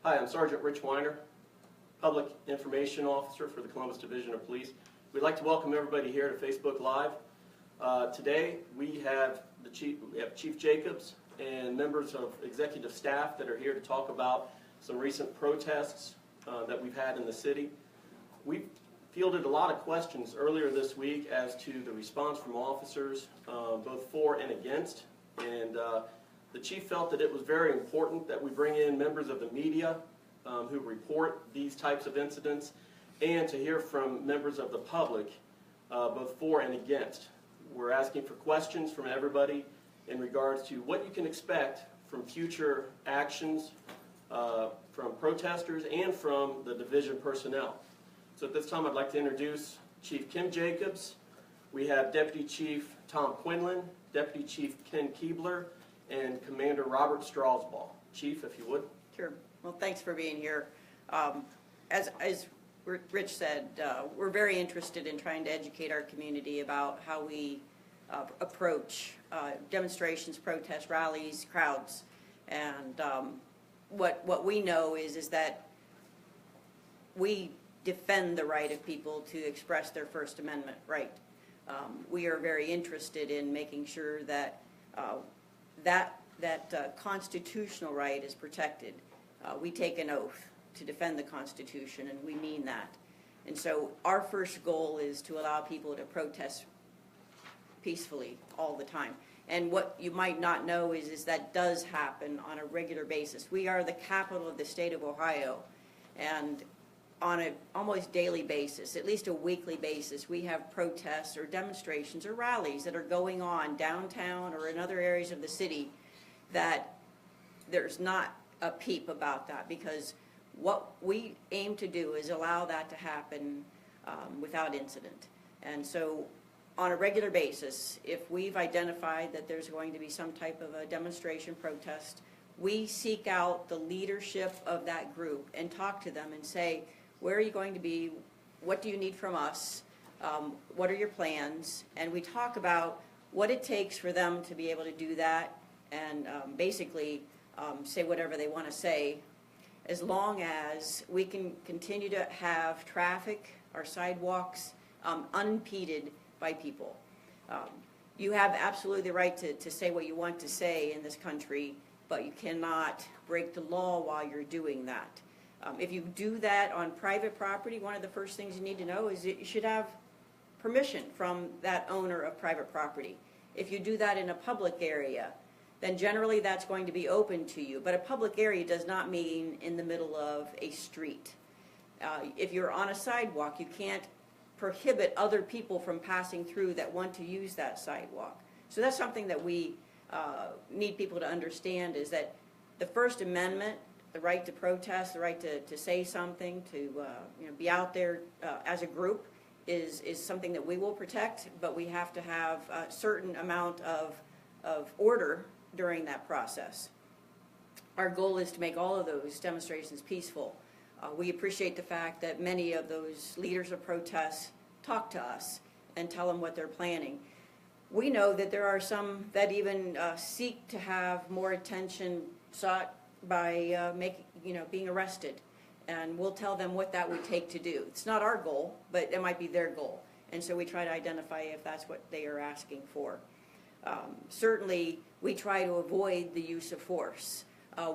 Hi, I'm Sergeant Rich Weiner, Public Information Officer for the Columbus Division of Police. We'd like to welcome everybody here to Facebook Live. Today we have Chief Jacobs and members of executive staff that are here to talk about some recent protests that we've had in the city. We fielded a lot of questions earlier this week as to the response from officers, both for and against, and the chief felt that it was very important that we bring in members of the media who report these types of incidents, and to hear from members of the public, both for and against. We're asking for questions from everybody in regards to what you can expect from future actions from protesters and from the division personnel. So at this time I'd like to introduce Chief Kim Jacobs. We have Deputy Chief Tom Quinlan, Deputy Chief Ken Keebler, and Commander Robert Strasbaugh. Chief, if you would. Sure. Well, thanks for being here. As Rich said, we're very interested in trying to educate our community about how we approach demonstrations, protests, rallies, crowds. And what we know is that we defend the right of people to express their First Amendment right. We are very interested in making sure that that constitutional right is protected. We take an oath to defend the Constitution, and we mean that. And so our first goal is to allow people to protest peacefully all the time. And what you might not know is that does happen on a regular basis. We are the capital of the state of Ohio, and on an almost daily basis, at least a weekly basis, we have protests or demonstrations or rallies that are going on downtown or in other areas of the city that there's not a peep about that, because what we aim to do is allow that to happen without incident. And so on a regular basis, if we've identified that there's going to be some type of a demonstration, protest, we seek out the leadership of that group and talk to them and say, where are you going to be? What do you need from us? What are your plans? And we talk about what it takes for them to be able to do that, and basically say whatever they want to say, as long as we can continue to have traffic, our sidewalks, unimpeded by people. You have absolutely the right to say what you want to say in this country, but you cannot break the law while you're doing that. If you do that on private property, one of the first things you need to know is that you should have permission from that owner of private property. If you do that in a public area, then generally that's going to be open to you. But a public area does not mean in the middle of a street. If you're on a sidewalk, you can't prohibit other people from passing through that want to use that sidewalk. So that's something that we need people to understand, is that the First Amendment, the right to protest, the right to say something, to be out there as a group, is something that we will protect, but we have to have a certain amount of order during that process. Our goal is to make all of those demonstrations peaceful. We appreciate the fact that many of those leaders of protests talk to us and tell them what they're planning. We know that there are some that even seek to have more attention sought by being arrested, and we'll tell them what that would take to do. It's not our goal, but it might be their goal, and so we try to identify if that's what they are asking for. Certainly, we try to avoid the use of force.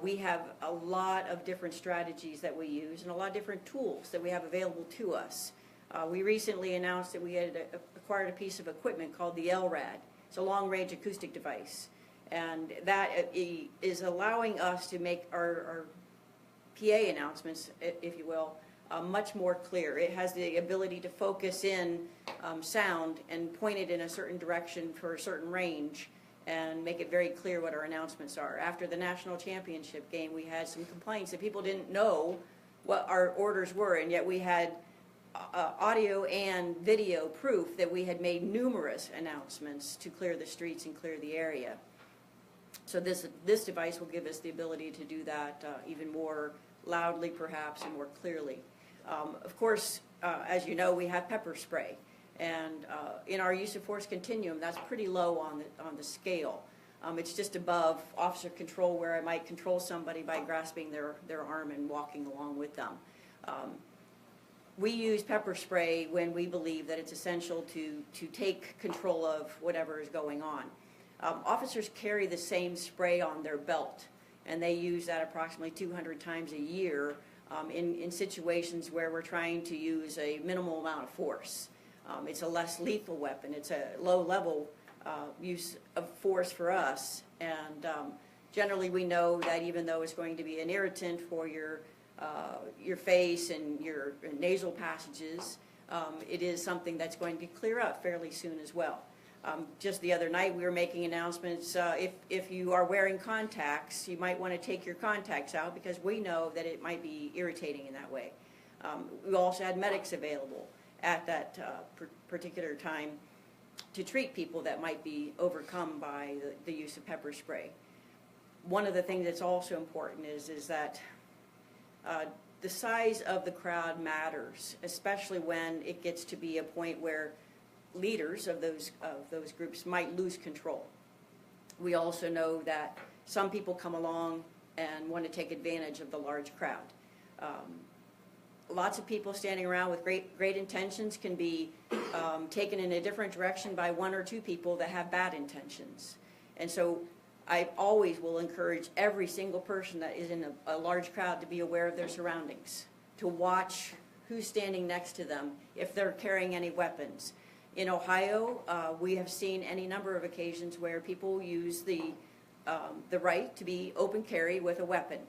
We have a lot of different strategies that we use and a lot of different tools that we have available to us. We recently announced that we had acquired a piece of equipment called the LRAD. It's a long-range acoustic device, and that is allowing us to make our PA announcements, if you will, much more clear. It has the ability to focus in sound and point it in a certain direction for a certain range and make it very clear what our announcements are. After the national championship game, we had some complaints that people didn't know what our orders were, and yet we had audio and video proof that we had made numerous announcements to clear the streets and clear the area. So this device will give us the ability to do that even more loudly, perhaps, and more clearly. Of course, as you know, we have pepper spray, and in our use of force continuum, that's pretty low on the scale. It's just above officer control, where I might control somebody by grasping their arm and walking along with them. We use pepper spray when we believe that it's essential to take control of whatever is going on. Officers carry the same spray on their belt, and they use that approximately 200 times a year in situations where we're trying to use a minimal amount of force. It's a less lethal weapon. It's a low-level use of force for us, and generally we know that even though it's going to be an irritant for your face and your nasal passages, it is something that's going to clear up fairly soon as well. Just the other night we were making announcements, if you are wearing contacts, you might want to take your contacts out, because we know that it might be irritating in that way. We also had medics available at that particular time to treat people that might be overcome by the use of pepper spray. One of the things that's also important is that the size of the crowd matters, especially when it gets to be a point where leaders of those groups might lose control. We also know that some people come along and want to take advantage of the large crowd. Lots of people standing around with great intentions can be taken in a different direction by one or two people that have bad intentions. And so I always will encourage every single person that is in a large crowd to be aware of their surroundings, to watch who's standing next to them, if they're carrying any weapons. In Ohio, we have seen any number of occasions where people use the right to be open carry with a weapon.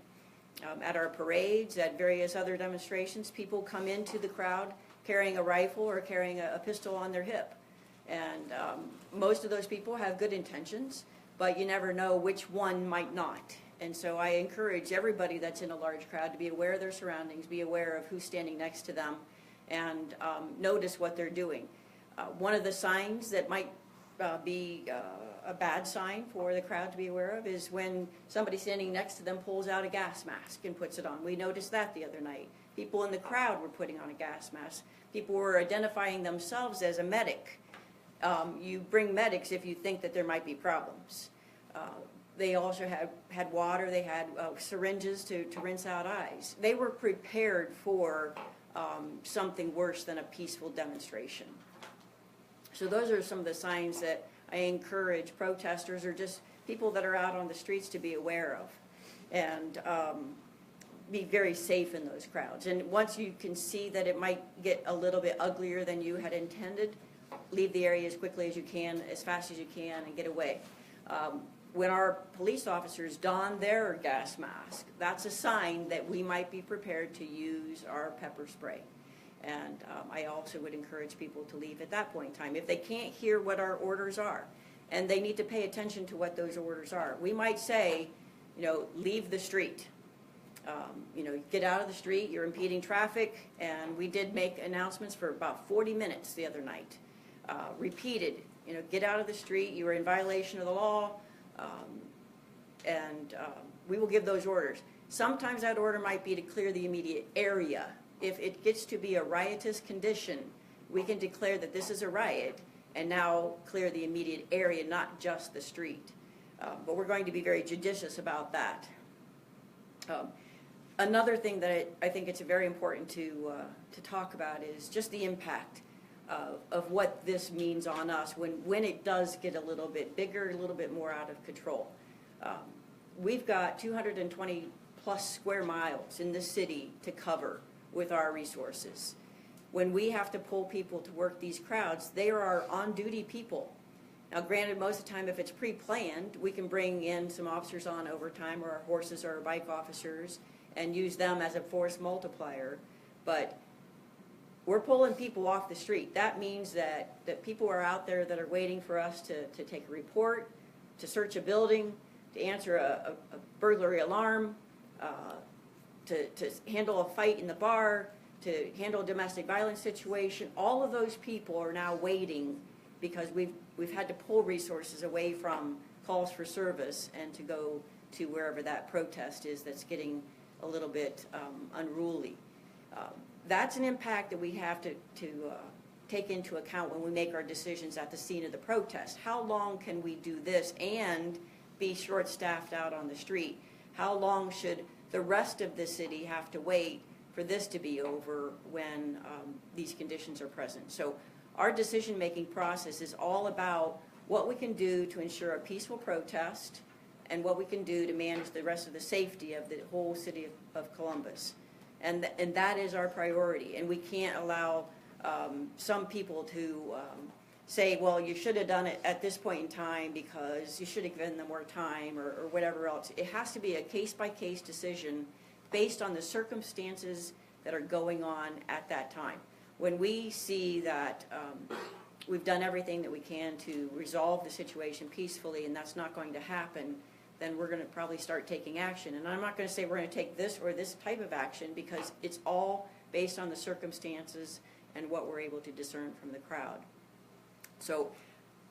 At our parades, at various other demonstrations, people come into the crowd carrying a rifle or carrying a pistol on their hip. And most of those people have good intentions, but you never know which one might not. And so I encourage everybody that's in a large crowd to be aware of their surroundings, be aware of who's standing next to them, and notice what they're doing. One of the signs that might be a bad sign for the crowd to be aware of is when somebody standing next to them pulls out a gas mask and puts it on. We noticed that the other night. People in the crowd were putting on a gas mask. People were identifying themselves as a medic. You bring medics if you think that there might be problems. They also had water. They had syringes to rinse out eyes. They were prepared for something worse than a peaceful demonstration. So those are some of the signs that I encourage protesters or just people that are out on the streets to be aware of, and be very safe in those crowds. And once you can see that it might get a little bit uglier than you had intended, leave the area as quickly as you can, as fast as you can, and get away. When our police officers don their gas mask, that's a sign that we might be prepared to use our pepper spray. And I also would encourage people to leave at that point in time if they can't hear what our orders are, and they need to pay attention to what those orders are. We might say, leave the street. Get out of the street, you're impeding traffic, and we did make announcements for about 40 minutes the other night. Repeated, get out of the street, you are in violation of the law, and we will give those orders. Sometimes that order might be to clear the immediate area. If it gets to be a riotous condition, we can declare that this is a riot and now clear the immediate area, not just the street. But we're going to be very judicious about that. Another thing that I think it's very important to talk about is just the impact of what this means on us when it does get a little bit bigger, a little bit more out of control. We've got 220 plus square miles in the city to cover with our resources. When we have to pull people to work these crowds, they are our on-duty people. Now granted, most of the time if it's pre-planned, we can bring in some officers on overtime, or our horses or our bike officers, and use them as a force multiplier. But we're pulling people off the street. That means that people are out there that are waiting for us to take a report, to search a building, to answer a burglary alarm, to handle a fight in the bar, to handle a domestic violence situation. All of those people are now waiting because we've had to pull resources away from calls for service and to go to wherever that protest is that's getting a little bit unruly. That's an impact that we have to take into account when we make our decisions at the scene of the protest. How long can we do this and be short-staffed out on the street, how long should the rest of the city have to wait for this to be over when these conditions are present? So our decision-making process is all about what we can do to ensure a peaceful protest and what we can do to manage the rest of the safety of the whole city of Columbus. And that is our priority. And we can't allow some people to say, well, you should have done it at this point in time because you should have given them more time or whatever else. It has to be a case-by-case decision based on the circumstances that are going on at that time. When we see that we've done everything that we can to resolve the situation peacefully and that's not going to happen, then we're going to probably start taking action. And I'm not going to say we're going to take this or this type of action because it's all based on the circumstances and what we're able to discern from the crowd. So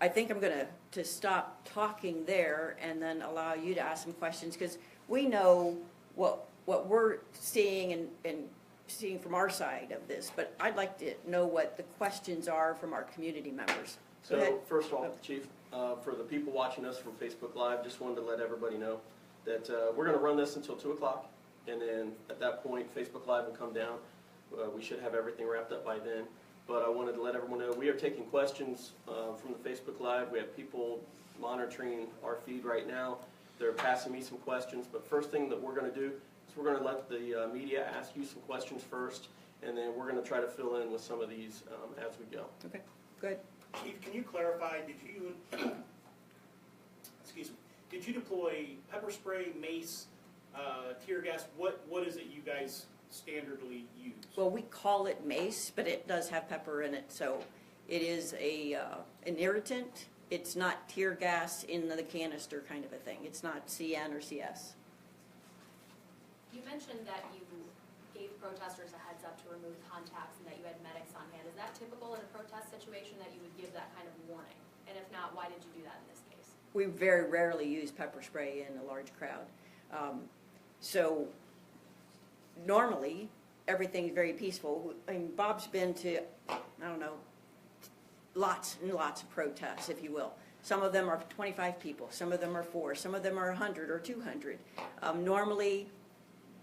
I think I'm going to stop talking there and then allow you to ask some questions because we know what we're seeing and seeing from our side of this, but I'd like to know what the questions are from our community members. So first of all, Chief, for the people watching us from Facebook Live, just wanted to let everybody know that we're going to run this until 2 o'clock, and then at that point, Facebook Live will come down. We should have everything wrapped up by then. But I wanted to let everyone know we are taking questions from the Facebook Live. We have people monitoring our feed right now. They're passing me some questions. But first thing that we're going to do is we're going to let the media ask you some questions first, and then we're going to try to fill in with some of these as we go. Okay, good. Chief, can you clarify, did you, excuse me, did you deploy pepper spray, mace, tear gas? What is it you guys standardly use? Well, we call it mace, but it does have pepper in it, so it is an irritant. It's not tear gas in the canister kind of a thing. It's not CN or CS. You mentioned that you gave protesters a heads up to remove contacts and that you had medics on hand. Is that typical in a protest situation that you would give that kind of warning? And if not, why did you do that in this case? We very rarely use pepper spray in a large crowd. So normally, everything's very peaceful. I mean, Bob's been to, I don't know, lots and lots of protests, if you will. Some of them are 25 people, some of them are 4, some of them are 100 or 200. Normally,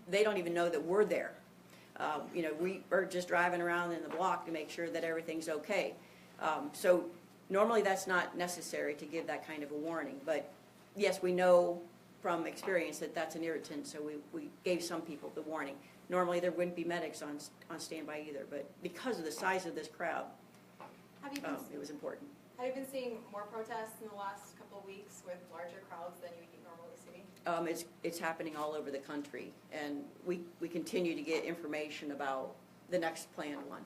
they don't even know that we're there. You know, we are just driving around in the block to make sure that everything's okay. So normally that's not necessary to give that kind of a warning. But yes, we know from experience that that's an irritant, so we gave some people the warning. Normally there wouldn't be medics on standby either, but because of the size of this crowd, it was important. Have you been seeing more protests in the last couple of weeks with larger crowds than you normally see? It's happening all over the country, and we continue to get information about the next planned one.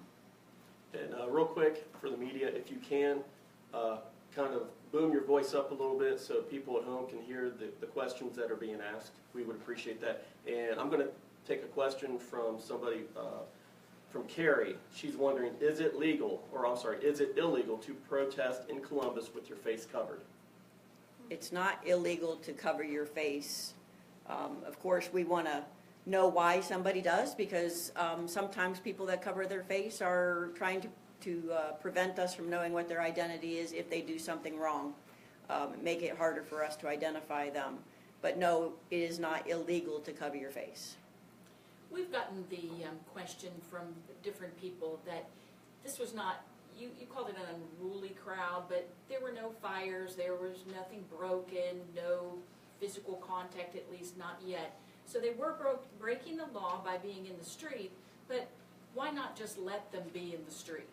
And real quick, for the media, if you can, kind of boom your voice up a little bit so people at home can hear the questions that are being asked. We would appreciate that. And I'm going to take a question from somebody, from Carrie. She's wondering, is it illegal to protest in Columbus with your face covered? It's not illegal to cover your face. Of course, we want to know why somebody does, because sometimes people that cover their face are trying to prevent us from knowing what their identity is if they do something wrong, make it harder for us to identify them. But no, it is not illegal to cover your face. We've gotten the question from different people that this was not, you called it an unruly crowd, but there were no fires, there was nothing broken, no physical contact, at least not yet. So they were breaking the law by being in the street, but why not just let them be in the street?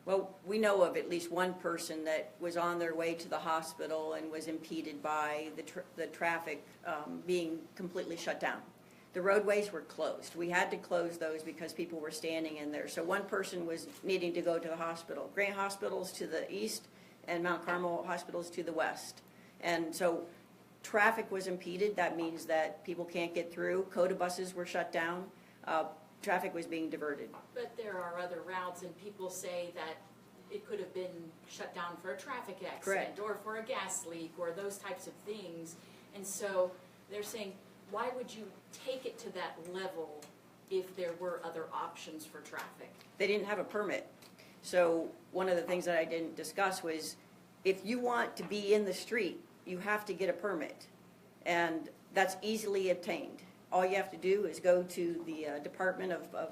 Well, we know of at least one person that was on their way to the hospital and was impeded by the traffic being completely shut down. The roadways were closed. We had to close those because people were standing in there. So one person was needing to go to the hospital. Grant Hospital's to the east and Mount Carmel Hospital's to the west. And so traffic was impeded. That means that people can't get through. COTA buses were shut down. Traffic was being diverted. But there are other routes, and people say that it could have been shut down for a traffic accident. Correct. Or for a gas leak or those types of things. And so they're saying, why would you take it to that level if there were other options for traffic? They didn't have a permit. So one of the things that I didn't discuss was if you want to be in the street, you have to get a permit. And that's easily obtained. All you have to do is go to the Department of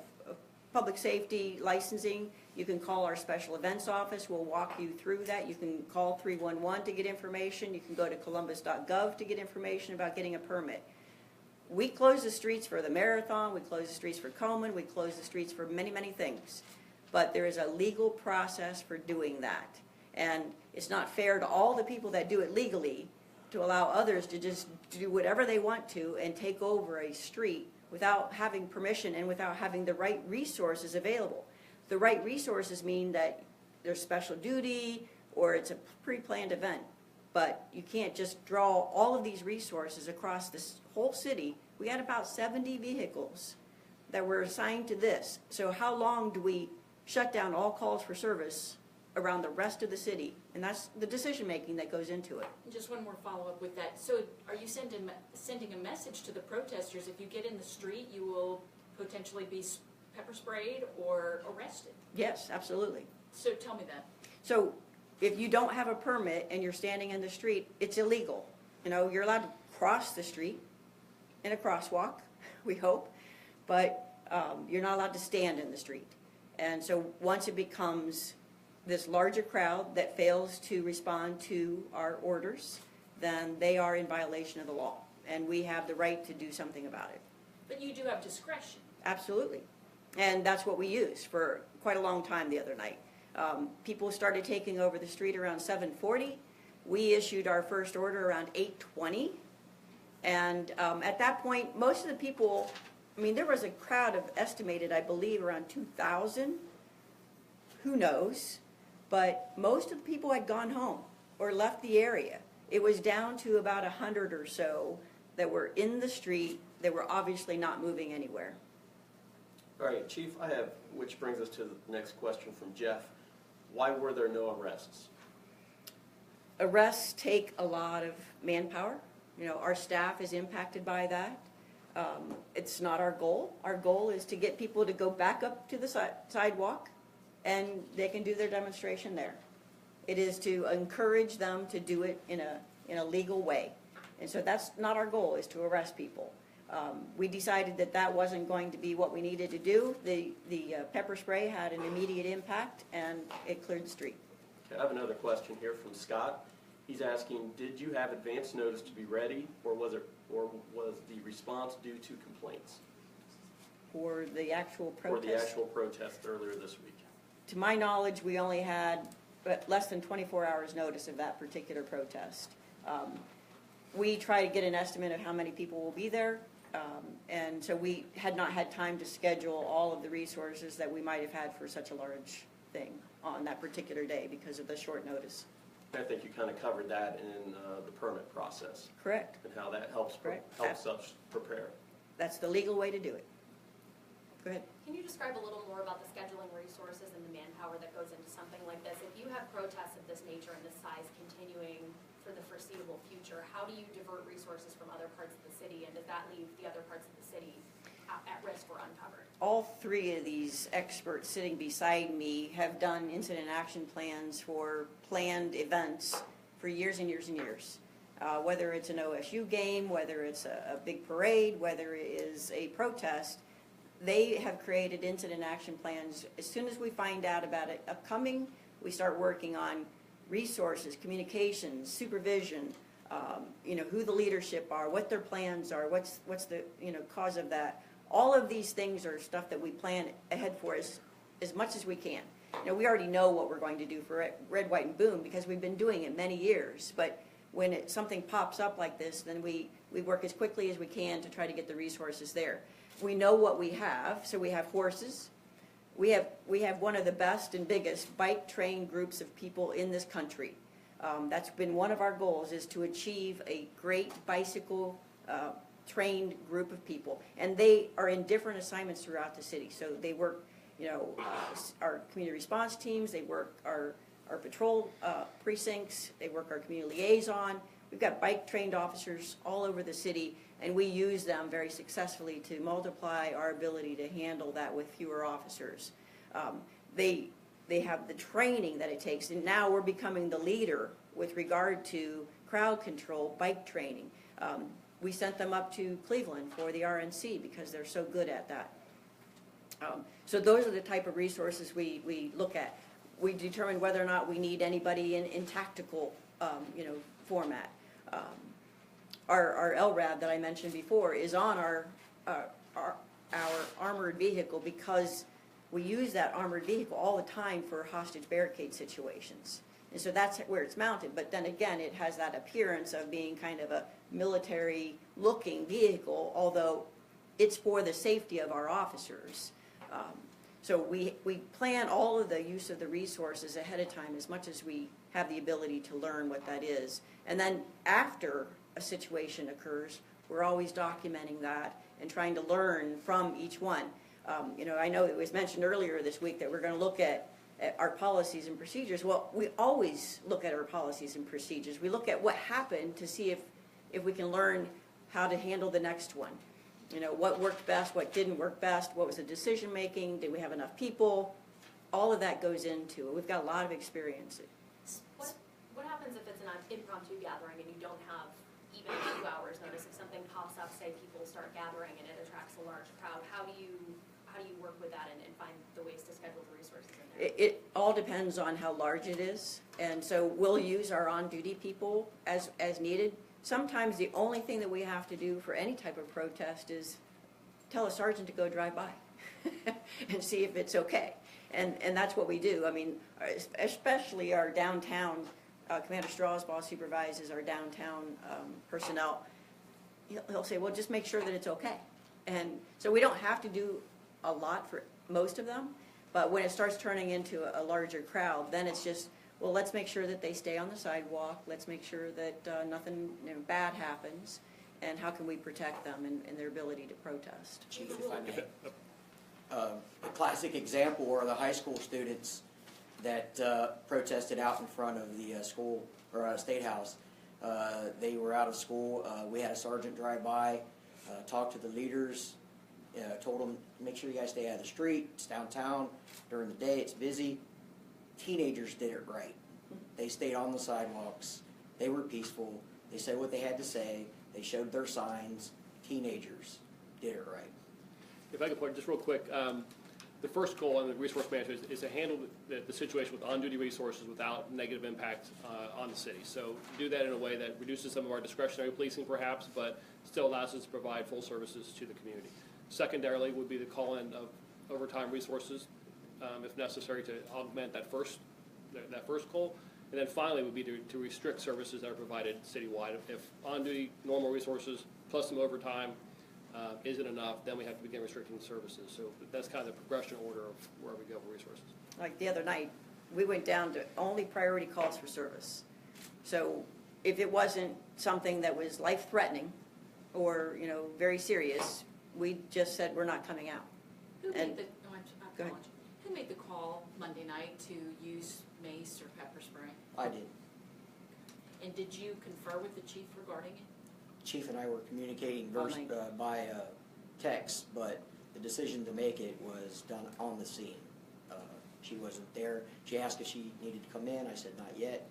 Public Safety Licensing. You can call our special events office. We'll walk you through that. You can call 311 to get information. You can go to columbus.gov to get information about getting a permit. We close the streets for the marathon. We close the streets for Coleman. We close the streets for many, many things. But there is a legal process for doing that. And it's not fair to all the people that do it legally to allow others to just do whatever they want to and take over a street without having permission and without having the right resources available. The right resources mean that there's special duty or it's a pre-planned event. But you can't just draw all of these resources across this whole city. We had about 70 vehicles that were assigned to this. So how long do we shut down all calls for service around the rest of the city? And that's the decision-making that goes into it. Just one more follow-up with that. So are you sending a message to the protesters, if you get in the street, you will potentially be pepper sprayed or arrested? Yes, absolutely. So tell me that. So if you don't have a permit and you're standing in the street, it's illegal. You know, you're allowed to cross the street in a crosswalk, we hope, but you're not allowed to stand in the street. And so once it becomes this larger crowd that fails to respond to our orders, then they are in violation of the law. And we have the right to do something about it. But you do have discretion. Absolutely. And that's what we used for quite a long time the other night. People started taking over the street around 7:40. We issued our first order around 8:20. And at that point, most of the people, I mean, there was a crowd of estimated, I believe, around 2,000. Who knows? But most of the people had gone home or left the area. It was down to about 100 or so that were in the street that were obviously not moving anywhere. All right, Chief, which brings us to the next question from Jeff. Why were there no arrests? Arrests take a lot of manpower. You know, our staff is impacted by that. It's not our goal. Our goal is to get people to go back up to the sidewalk and they can do their demonstration there. It is to encourage them to do it in a legal way. And so that's not our goal, is to arrest people. We decided that that wasn't going to be what we needed to do. The pepper spray had an immediate impact and it cleared the street. Okay, I have another question here from Scott. He's asking, did you have advance notice to be ready, or was the response due to complaints? For the actual protest? For the actual protest earlier this week. To my knowledge, we only had less than 24 hours notice of that particular protest. We try to get an estimate of how many people will be there, and so we had not had time to schedule all of the resources that we might have had for such a large thing on that particular day because of the short notice. I think you kind of covered that in the permit process. Correct. And how that helps Correct. us prepare. That's the legal way to do it. Go ahead. Can you describe a little more about the scheduling resources and the manpower that goes into something like this? If you have protests of this nature and this size continuing for the foreseeable future, how do you divert resources from other parts of the city, and does that leave the other parts of the city at risk or uncovered? All three of these experts sitting beside me have done incident action plans for planned events for years and years and years. Whether it's an OSU game, whether it's a big parade, whether it is a protest, they have created incident action plans. As soon as we find out about it upcoming, we start working on resources, communications, supervision, who the leadership are, what their plans are, what's the cause of that. All of these things are stuff that we plan ahead for as much as we can. We already know what we're going to do for Red, White, and Boom because we've been doing it many years. But when something pops up like this, then we work as quickly as we can to try to get the resources there. We know what we have, so we have horses. We have one of the best and biggest bike trained groups of people in this country. That's been one of our goals, is to achieve a great bicycle trained group of people, and they are in different assignments throughout the city. So they work, our community response teams, they work our patrol precincts, they work our community liaison. We've got bike trained officers all over the city, and we use them very successfully to multiply our ability to handle that with fewer officers. They have the training that it takes, and now we're becoming the leader with regard to crowd control, bike training. we sent them up to Cleveland for the RNC because they're so good at that. So those are the type of resources we look at. We determine whether or not we need anybody in tactical, format. Our LRAD that I mentioned before is on our armored vehicle because we use that armored vehicle all the time for hostage barricade situations. And so that's where it's mounted. But then again, it has that appearance of being kind of a military-looking vehicle, although it's for the safety of our officers. So we plan all of the use of the resources ahead of time as much as we have the ability to learn what that is. And then after a situation occurs, we're always documenting that and trying to learn from each one. I know it was mentioned earlier this week that we're going to look at our policies and procedures. Well, we always look at our policies and procedures. We look at what happened to see if we can learn how to handle the next one. What worked best, what didn't work best, what was the decision making, did we have enough people? All of that goes into it. We've got a lot of experience. What happens if it's an impromptu gathering and you don't have even a few hours notice? If something pops up, say people start gathering and it attracts a large crowd, how do you work with that and find the ways to schedule the resources in there? It all depends on how large it is, and so we'll use our on-duty people as needed. Sometimes the only thing that we have to do for any type of protest is tell a sergeant to go drive by and see if it's okay. And that's what we do. I mean, especially our downtown, Commander Strasbaugh supervises our downtown personnel. He'll say, well, just make sure that it's okay. And so we don't have to do a lot for most of them, but when it starts turning into a larger crowd, then it's just, well, let's make sure that they stay on the sidewalk. Let's make sure that nothing bad happens. And how can we protect them and their ability to protest? Chief, if I may. A classic example are the high school students that protested out in front of the school or State House. They were out of school. We had a sergeant drive by, talk to the leaders, told them, make sure you guys stay out of the street. It's downtown. During the day, it's busy. Teenagers did it right. They stayed on the sidewalks. They were peaceful. They said what they had to say. They showed their signs. Teenagers did it right. If I could point just real quick, the first goal on the resource management is to handle the situation with on-duty resources without negative impact on the city. So do that in a way that reduces some of our discretionary policing perhaps, but still allows us to provide full services to the community. Secondarily would be the call-in of overtime resources if necessary to augment that first goal. And then finally would be to restrict services that are provided citywide. If on-duty normal resources plus some overtime isn't enough, then we have to begin restricting services. So that's kind of the progression order of where we go with resources. Like the other night, we went down to only priority calls for service. So if it wasn't something that was life-threatening or, very serious, we just said we're not coming out. Who And- made the, Go ahead. Who made the call Monday night to use mace or pepper spray? I did. And did you confer with the chief regarding it? Chief and I were communicating Online. by text, but the decision to make it was done on the scene. She wasn't there. She asked if she needed to come in. I said not yet,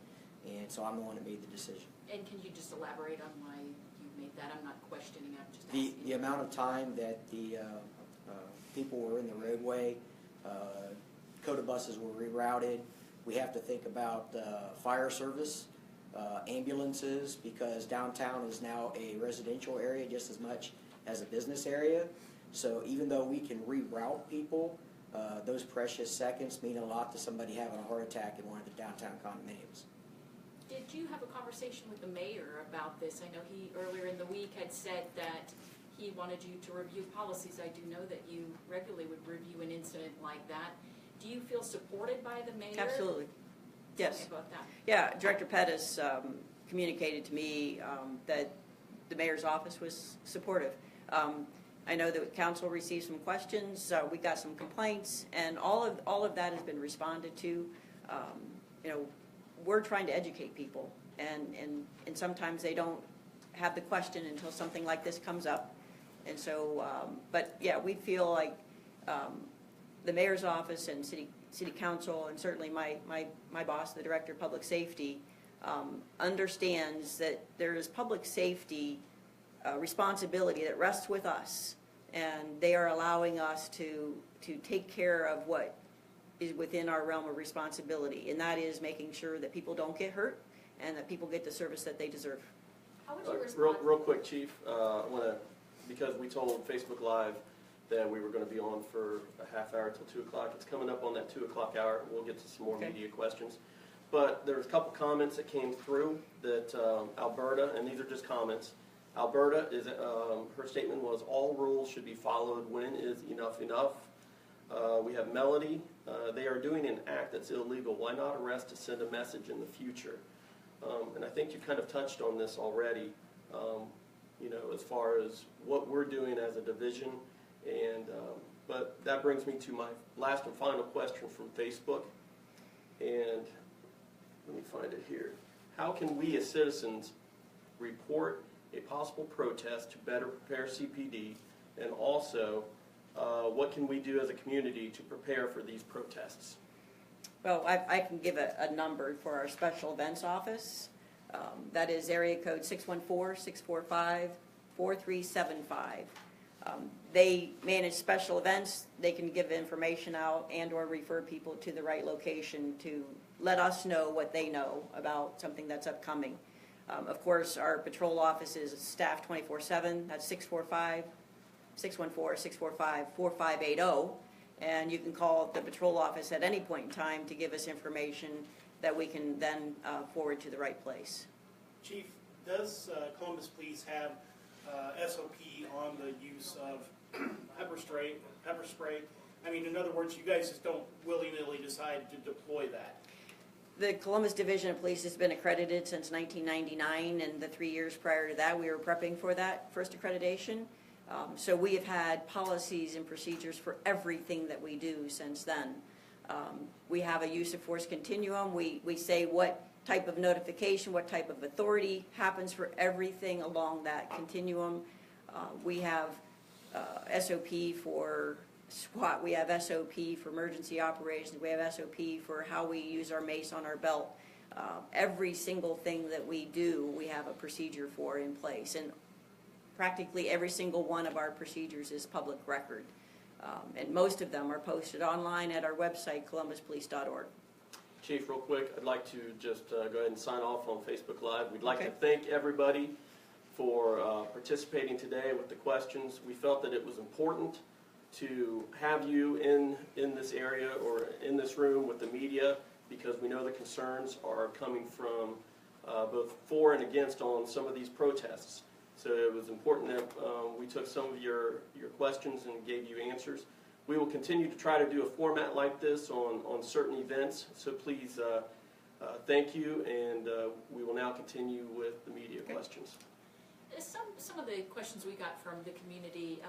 and so I'm the one that made the decision. And can you just elaborate on why you made that? I'm not questioning, I'm just asking. The amount of time that the people were in the roadway, COTA buses were rerouted. We have to think about fire service, ambulances, because downtown is now a residential area just as much as a business area. So even though we can reroute people, those precious seconds mean a lot to somebody having a heart attack in one of the downtown condominiums. Did you have a conversation with the mayor about this? I know he, earlier in the week, had said that he wanted you to review policies. I do know that you regularly would review an incident like that. Do you feel supported by the mayor? Absolutely. Yes. Tell me about that. Yeah, Director Pettis communicated to me that the mayor's office was supportive. I know that council received some questions, we got some complaints, and all of that has been responded to. We're trying to educate people, and sometimes they don't have the question until something like this comes up. And so, but yeah, we feel like the mayor's office and city council, and certainly my boss, the director of public safety, understands that there is public safety responsibility that rests with us, and they are allowing us to take care of what is within our realm of responsibility, and that is making sure that people don't get hurt and that people get the service that they deserve. How would you respond? Real quick, Chief, I want to, because we told Facebook Live that we were going to be on for a half hour till 2 o'clock. It's coming up on that 2 o'clock hour. We'll get to some more Okay. media questions. But there's a couple comments that came through that Alberta, and these are just comments. Alberta, her statement was, all rules should be followed. When is enough enough? We have Melody. They are doing an act that's illegal. Why not arrest to send a message in the future? And I think you kind of touched on this already, as far as what we're doing as a division. And but that brings me to my last and final question from Facebook. And let me find it here. How can we as citizens report a possible protest to better prepare CPD? And also, what can we do as a community to prepare for these protests? Well, I can give a number for our special events office. That is area code 614-645-4375. They manage special events. They can give information out and or refer people to the right location to let us know what they know about something that's upcoming. Of course, our patrol office is staffed 24/7. That's 614-645-4580. And you can call the patrol office at any point in time to give us information that we can then forward to the right place. Chief, does Columbus Police have SOP on the use of pepper spray? I mean, in other words, you guys just don't willy-nilly decide to deploy that. The Columbus Division of Police has been accredited since 1999, and the 3 years prior to that, we were prepping for that first accreditation. So we have had policies and procedures for everything that we do since then. We have a use of force continuum. We say what type of notification, what type of authority happens for everything along that continuum. We have SOP for SWAT, we have SOP for emergency operations, we have SOP for how we use our mace on our belt. Every single thing that we do, we have a procedure for in place. And practically every single one of our procedures is public record. And most of them are posted online at our website, columbuspolice.org. Chief, real quick, I'd like to just go ahead and sign off on Facebook Live. We'd like to Okay. thank everybody for participating today with the questions. We felt that it was important to have you in this area or in this room with the media, because we know the concerns are coming from both for and against on some of these protests. So it was important that we took some of your questions and gave you answers. We will continue to try to do a format like this on certain events, so please thank you, and we will now continue with the media questions. Some of the questions we got from the community,